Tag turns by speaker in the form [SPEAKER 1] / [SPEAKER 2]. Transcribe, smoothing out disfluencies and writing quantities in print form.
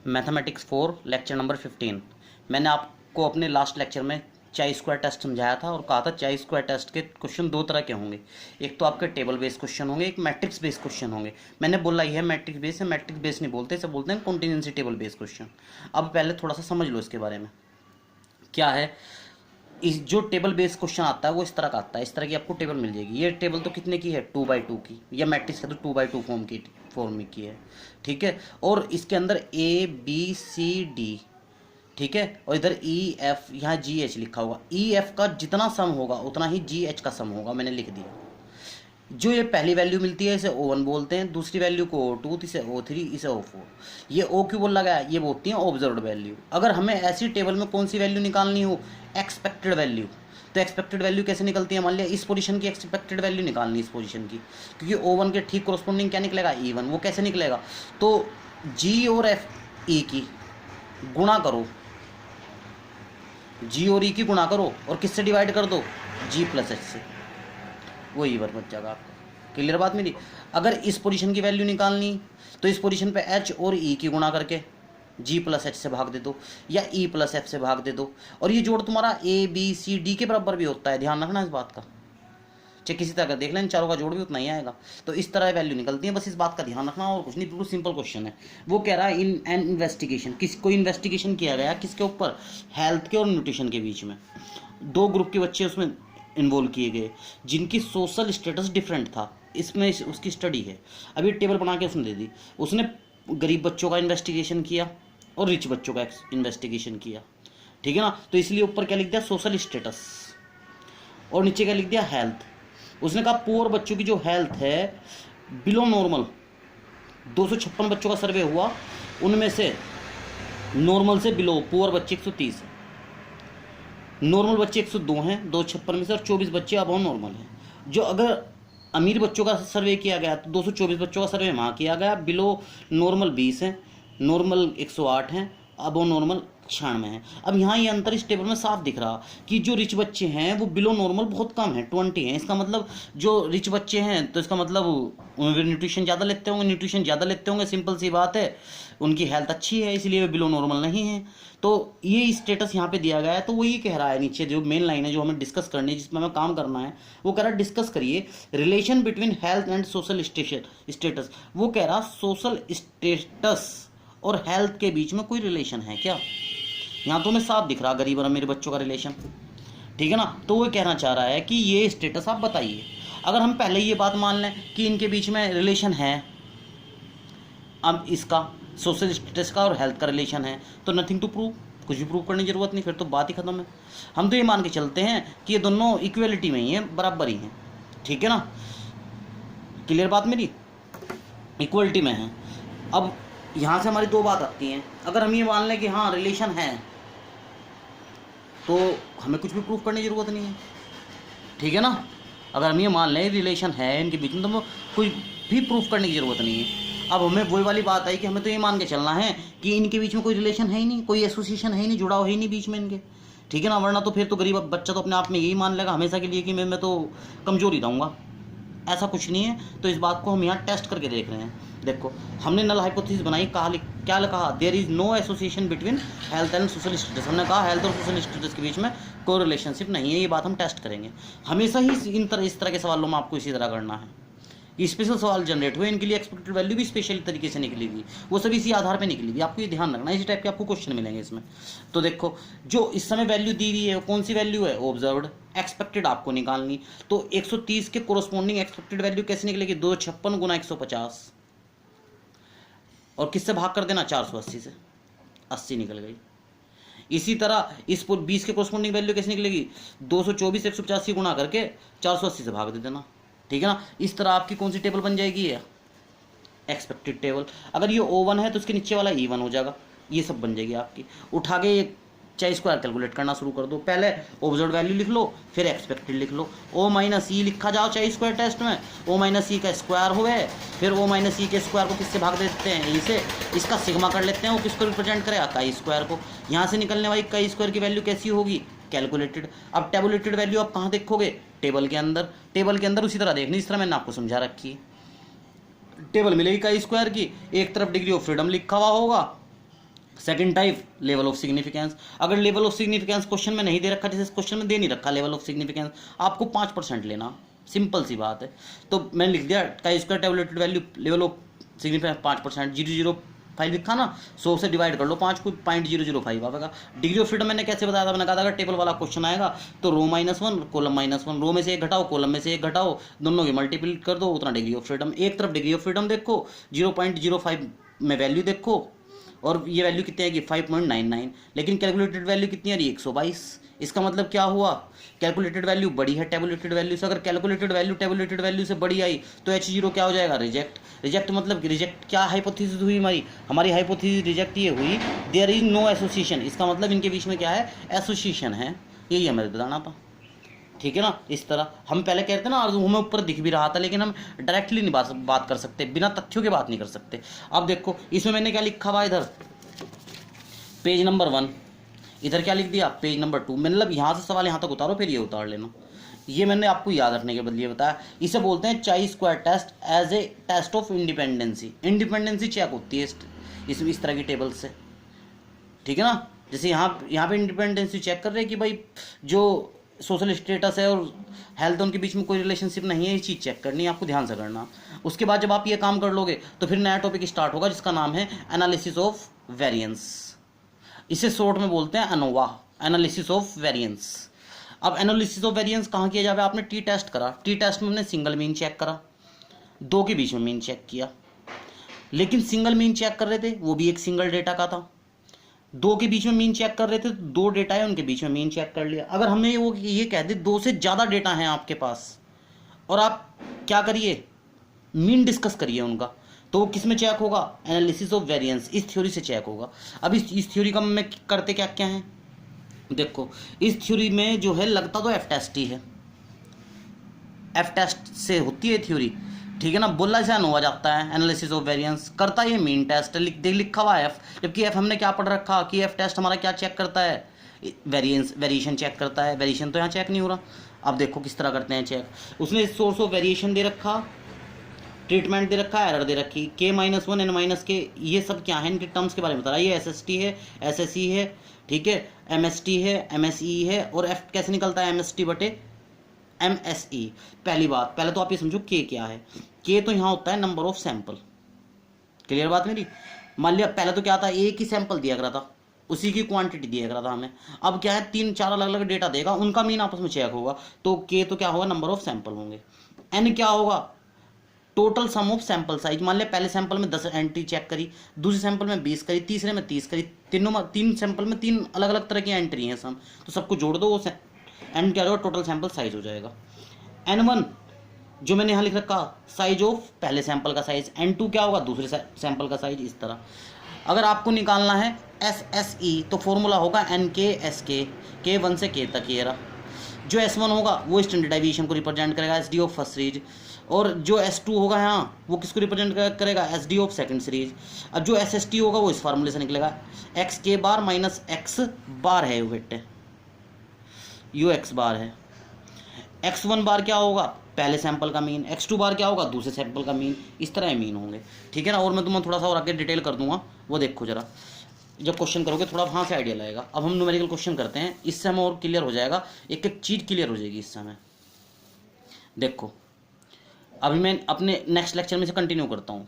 [SPEAKER 1] Mathematics 4 lecture number 15। मैंने आपको अपने लास्ट लेक्चर में चाई स्क्वायर टेस्ट समझाया था और कहा था चाई स्क्वायर टेस्ट के क्वेश्चन दो तरह के होंगे। एक तो आपके टेबल बेस्ड क्वेश्चन होंगे, एक मैट्रिक्स बेस्ड क्वेश्चन होंगे। मैंने बोला यह मैट्रिक्स बेस्ड है, मैट्रिक्स बेस्ड नहीं बोलते, इसे बोलते हैं कॉन्टिन्यूएंसी टेबल बेस्ड क्वेश्चन। अब पहले थोड़ा सा समझ लो इसके बारे में क्या है। इस जो टेबल बेस्ड क्वेश्चन आता है वो इस तरह का आता है, इस तरह की आपको टेबल मिल जाएगी। ये टेबल तो कितने की है, 2x2 की, या मैट्रिक्स है तो 2x2 फॉर्म में की है, ठीक है। और इसके अंदर ABCD, ठीक है, और इधर EF, यहाँ GH लिखा होगा। EF का जितना सम होगा उतना ही GH का सम होगा, मैंने लिख दिया। जो ये पहली वैल्यू मिलती है इसे O1 बोलते हैं, दूसरी वैल्यू को O2, इसे O3, इसे O4। ये O क्यों बोला गया, ये होती है ऑब्जर्व्ड वैल्यू। अगर हमें ऐसी टेबल में कौन सी वैल्यू निकालनी हो, एक्सपेक्टेड वैल्यू, तो एक्सपेक्टेड वैल्यू कैसे निकलती है। मान लिया इस पोजीशन की एक्सपेक्टेड वैल्यू निकालनी, इस पोजीशन की, क्योंकि O1 के ठीक कोरस्पोंडिंग क्या निकलेगा, E1। वो कैसे निकलेगा, तो G और E की गुणा करो, G और E की गुणा करो और किससे डिवाइड कर दो, G प्लस H से, वो ई बच जाएगा आपका। क्लियर बात मेरी। अगर इस पोजीशन की वैल्यू निकालनी तो इस पोजीशन पे H और E की गुणा करके G प्लस H से भाग दे दो, या E प्लस F से भाग दे दो। और ये जोड़ तुम्हारा ABCD के बराबर भी होता है, ध्यान रखना इस बात का। चाहे किसी तरह का देख लें, इन चारों का जोड़ भी उतना ही आएगा। तो इस तरह वैल्यू निकलती है, बस इस बात का ध्यान रखना और कुछ नहीं। बिल्कुल सिंपल क्वेश्चन है। वो कह रहा है इन एन इन्वेस्टिगेशन, कोई इन्वेस्टिगेशन किया गया किसके ऊपर, हेल्थ के और न्यूट्रिशन के बीच में। दो ग्रुप के बच्चे उसमें इन्वॉल्व किए गए जिनकी सोशल स्टेटस डिफरेंट था, इसमें उसकी स्टडी है। अभी टेबल बना के उसने दे दी। उसने गरीब बच्चों का इन्वेस्टिगेशन किया और रिच बच्चों का इन्वेस्टिगेशन किया, ठीक है ना। तो इसलिए ऊपर क्या लिख दिया, सोशल स्टेटस, और नीचे क्या लिख दिया, हेल्थ। उसने कहा पुअर बच्चों की जो हेल्थ है बिलो नॉर्मल, 256 बच्चों का सर्वे हुआ, उनमें से नॉर्मल से बिलो पुअर बच्चे 130 हैं, नॉर्मल बच्चे 102 हैं 256 में से, और 24 बच्चे अबव नॉर्मल हैं। जो अगर अमीर बच्चों का सर्वे किया गया तो 224 बच्चों का सर्वे वहाँ किया गया, बिलो नॉर्मल 20 हैं, नॉर्मल 108 हैं, अबव नॉर्मल 96 हैं। अब यहाँ ये अंतर इस टेबल में साफ दिख रहा कि जो रिच बच्चे हैं वो बिलो नॉर्मल बहुत कम है, 20 हैं। इसका मतलब जो रिच बच्चे हैं तो इसका मतलब वे न्यूट्रिशन ज़्यादा लेते होंगे, न्यूट्रिशन ज़्यादा लेते होंगे, सिंपल सी बात है, उनकी हेल्थ अच्छी है, इसलिए वे बिलो नॉर्मल नहीं है। तो ये स्टेटस यहाँ पे दिया गया है। तो वो ये कह रहा है, नीचे जो मेन लाइन है जो हमें डिस्कस करनी है, जिसमें हमें काम करना है, वो कह रहा है डिस्कस करिए relation between health and social status. वो कह रहा सोशल स्टेटस और हेल्थ के बीच में कोई रिलेशन है क्या। यहाँ तो हमें साफ दिख रहा गरीब और अमीर बच्चों का रिलेशन, ठीक है ना। तो वो कहना चाह रहा है कि ये स्टेटस आप बताइए। अगर हम पहले ये बात मान लें कि इनके बीच में रिलेशन है, अब इसका सोशल स्टेटस का और हेल्थ का रिलेशन है, तो नथिंग टू प्रूव, कुछ भी प्रूव करने की जरूरत नहीं, फिर तो बात ही खत्म है। हम तो ये मान के चलते हैं कि ये दोनों इक्वलिटी में ही है, बराबर ही हैं, ठीक है ना। क्लियर बात मेरी, इक्वलिटी में है। अब यहाँ से हमारी दो बात आती हैं। अगर हम ये मान लें कि हाँ रिलेशन है, तो हमें कुछ भी प्रूव करने की जरूरत नहीं है, ठीक है ना। अगर हम ये मान लें रिलेशन है इनके बीच में, तो कोई भी प्रूफ करने की जरूरत नहीं है। अब हमें वही वाली बात आई कि हमें तो ये मान के चलना है कि इनके बीच में कोई रिलेशन है ही नहीं, कोई एसोसिएशन है ही नहीं, जुड़ाव है ही नहीं बीच में इनके, ठीक है ना। वरना तो फिर तो गरीब बच्चा तो अपने आप में यही मान लेगा हमेशा के लिए कि मैं तो कमजोर ही रहूँगा। ऐसा कुछ नहीं है। तो इस बात को हम यहाँ टेस्ट करके देख रहे हैं। देखो हमने नल हाइपोथेसिस बनाई, क्या कहा, there is no association between health and social status. हमने कहा हेल्थ और सोशल स्टेटस के बीच में कोई रिलेशनशिप नहीं है। ये बात हम टेस्ट करेंगे। हमेशा ही इस तरह के सवालों में आपको इसी तरह करना है। ये स्पेशल सवाल जनरेट हुए, इनके लिए एक्सपेक्टेड वैल्यू भी स्पेशल तरीके से निकलेगी, वो सभी इसी आधार पे निकलेगी। आपको ये ध्यान रखना है, इसी टाइप के आपको क्वेश्चन मिलेंगे इसमें। तो देखो जो इस समय वैल्यू दी हुई है कौन सी वैल्यू है, ऑब्जर्व्ड। एक्सपेक्टेड आपको निकालनी, तो 130 के कोरस्पोंडिंग एक्सपेक्टेड वैल्यू कैसे निकलेगी, 256 गुना 150, और किससे भाग कर देना, 480 से, 80 निकल गई। इसी तरह इस 20 के कोरस्पोंडिंग वैल्यू कैसे निकलेगी, 224 185 गुणा करके 480 से भाग दे देना, ठीक है ना। इस तरह आपकी कौन सी टेबल बन जाएगी, है एक्सपेक्टेड टेबल। अगर ये O1 है तो उसके नीचे वाला E1 हो जाएगा, ये सब बन जाएगी आपकी। उठा के ये चाई स्क्वायर कैलकुलेट करना शुरू कर दो। पहले ऑब्जर्व्ड वैल्यू लिख लो, फिर एक्सपेक्टेड लिख लो। O माइनस ई लिखा जाओ चाई स्क्वायर टेस्ट में, O माइनस ई का स्क्वायर हुए, फिर O माइनस ई के स्क्वायर को किससे भाग देते हैं, इसे, इसका सिग्मा कर लेते हैं। वो किसको रिप्रेजेंट करेगा, काई स्क्वायर को। यहाँ से निकलने वाली काई स्क्वायर की वैल्यू कैसी होगी, कैलकुलेटेड। अब टेबुलेटेड वैल्यू आप कहाँ देखोगे, टेबल के अंदर। टेबल के अंदर उसी तरह देखनी जिस तरह मैंने आपको समझा रखी है। टेबल मिलेगी काई स्क्वायर की, एक तरफ डिग्री ऑफ फ्रीडम लिखा हुआ होगा second type level of significance. अगर लेवल ऑफ सिग्निफिकेंस क्वेश्चन में नहीं दे रखा, जैसे क्वेश्चन में दे नहीं रखा लेवल ऑफ सिग्निफिकेंस, आपको 5% लेना, सिंपल सी बात है। तो मैंने लिख दिया का square tabulated value level of significance 5%, 0.005 लिखा ना, 100 से डिवाइड कर लो 5 को, 0.005 आएगा। डिग्री ऑफ फ्रीडम मैंने कैसे बताया था, मैंने कहा था अगर टेबल वाला क्वेश्चन आएगा तो रो -1 कॉलम -1, रो में से एक घटाओ कॉलम में से एक घटाओ, दोनों की मल्टीपल कर दो, उतना डिग्री ऑफ फ्रीडम। एक तरफ डिग्री ऑफ फ्रीडम देखो, 0.05 में वैल्यू देखो, और ये वैल्यू कितनी आएगी 5.99, लेकिन कैलकुलेटेड वैल्यू कितनी आ रही है 122। इसका मतलब क्या हुआ, कैलकुलेटेड वैल्यू बड़ी है टेबुलेटेड वैल्यू से। अगर कैलकुलेटेड वैल्यू टेबुलेटेड वैल्यू से बड़ी आई तो H0 क्या हो जाएगा, रिजेक्ट। रिजेक्ट मतलब रिजेक्ट क्या हाइपोथेसिस हुई हमारी हाइपोथेसिस रिजेक्ट ये हुई, देयर इज नो एसोसिएशन। इसका मतलब इनके बीच में क्या है, एसोसिएशन है, यही हमें बताना था। ठीक है ना, इस तरह हम पहले कहते हैं ना, हमें ऊपर दिख भी रहा था, लेकिन हम डायरेक्टली नहीं बात कर सकते, बिना तथ्यों के बात नहीं कर सकते। अब देखो इसमें मैंने क्या लिखा हुआ, इधर पेज नंबर 1, इधर क्या लिख दिया पेज नंबर 2। मतलब यहाँ से सवाल यहाँ तक उतारो, फिर ये उतार लेना। ये मैंने आपको याद रखने के बदले बताया। इसे बोलते हैं chi square test as a test of independency. Independency check होती है इस तरह की टेबल से, ठीक है ना। जैसे यहाँ पे इंडिपेंडेंसी चेक कर रहे हैं कि भाई जो सोशल स्टेटस है और हेल्थ उनके बीच में कोई रिलेशनशिप नहीं है, ये चीज़ चेक करनी है, आपको ध्यान से करना। उसके बाद जब आप ये काम कर लोगे तो फिर नया टॉपिक स्टार्ट होगा जिसका नाम है एनालिसिस ऑफ वेरिएंस। इसे शॉर्ट में बोलते हैं एनोवा, एनालिसिस ऑफ वेरिएंस। अब एनालिसिस ऑफ वेरिएंस कहाँ किया जाए, आपने टी टेस्ट करा, टी टेस्ट में हमने सिंगल मीन चेक करा, दो के बीच में मीन चेक किया, लेकिन सिंगल मीन चेक कर रहे थे वो भी एक सिंगल डेटा का था। दो के बीच में मीन चेक कर रहे थे तो दो डेटा है उनके बीच में मीन चेक कर लिया। अगर हमें वो ये कह दे दो से ज़्यादा डेटा हैं आपके पास और आप क्या करिए, मीन डिस्कस करिए उनका, तो वो किस में चेक होगा, एनालिसिस ऑफ वेरिएंस, इस थ्योरी से चेक होगा। अब इस थ्योरी का में करते क्या क्या है, देखो इस थ्योरी में जो है लगता तो एफ टेस्ट ही है, एफ टेस्ट से होती है थ्योरी, ठीक है ना। बोला से अनोवा जाता है, एनालिसिस ऑफ वेरिएंस करता है मीन टेस्ट, लिखा हुआ है एफ, जबकि एफ हमने क्या पढ़ रखा कि एफ टेस्ट हमारा क्या चेक करता है, वेरिएशन चेक करता है। वेरिएशन तो यहाँ चेक नहीं हो रहा। अब देखो किस तरह करते हैं चेक, उसने सोर्स ऑफ वेरिएशन दे रखा, ट्रीटमेंट दे रखा, एरर दे रखी, K-1 N-K, ये सब क्या है, इनके टर्म्स के बारे में बता रहा है। ये SST है, SSE है, ठीक है, MST है, MSE है, और F कैसे निकलता है, MST बटे MSE। पहली बात, पहले तो आप ये समझो K क्या है। K तो यहाँ होता है नंबर ऑफ सैंपल, क्लियर बात मेरी। मान लिया पहले तो क्या था, एक ही सैंपल दिया करा था, उसी की क्वांटिटी दिया करा था हमें। अब क्या है, 3-4 अलग अलग डेटा देगा, उनका मीन आपस में चेक होगा, तो K तो क्या होगा, नंबर ऑफ सैंपल होंगे। N क्या होगा, total sum of sample size. मान लिया पहले सैंपल में 10 एंट्री चेक करी, दूसरे सैंपल में 20 करी, तीसरे में 30 करी, तीन सैंपल में 3 अलग अलग तरह की एंट्री हैं सम, तो सबको जोड़ दो, वो एंड क्या होगा, टोटल सैंपल साइज हो जाएगा। N1 जो मैंने यहाँ लिख रखा, साइज ऑफ पहले सैंपल का साइज, N2 क्या होगा, दूसरे सैंपल का साइज। इस तरह अगर आपको निकालना है SSE तो फॉर्मूला होगा NK/SK, K1 से K तक। ये रहा जो S1 होगा वो स्टैंडर्ड डेविएशन को रिप्रेजेंट करेगा, SD ऑफ फर्स्ट सीरीज, और जो S2 होगा यहाँ वो किसको रिप्रेजेंट करेगा, SD ऑफ सेकंड सीरीज। अब जो SST होगा वो इस फार्मूले से निकलेगा, XK बार माइनस X बार है, बेटे UX बार है। X1 बार क्या होगा, पहले सैंपल का मीन, X2 बार क्या होगा, दूसरे सैंपल का मीन। इस तरह मीन होंगे, ठीक है ना। और मैं तुम्हें थोड़ा सा और आगे डिटेल कर दूंगा, वो देखो जरा, जब क्वेश्चन करोगे थोड़ा वहाँ से आइडिया लगेगा। अब हम न्यूमेरिकल क्वेश्चन करते हैं, इससे हमें और क्लियर हो जाएगा, एक एक चीज़ क्लियर हो जाएगी इस समय। देखो अभी मैं अपने नेक्स्ट लेक्चर में से कंटिन्यू करता हूँ।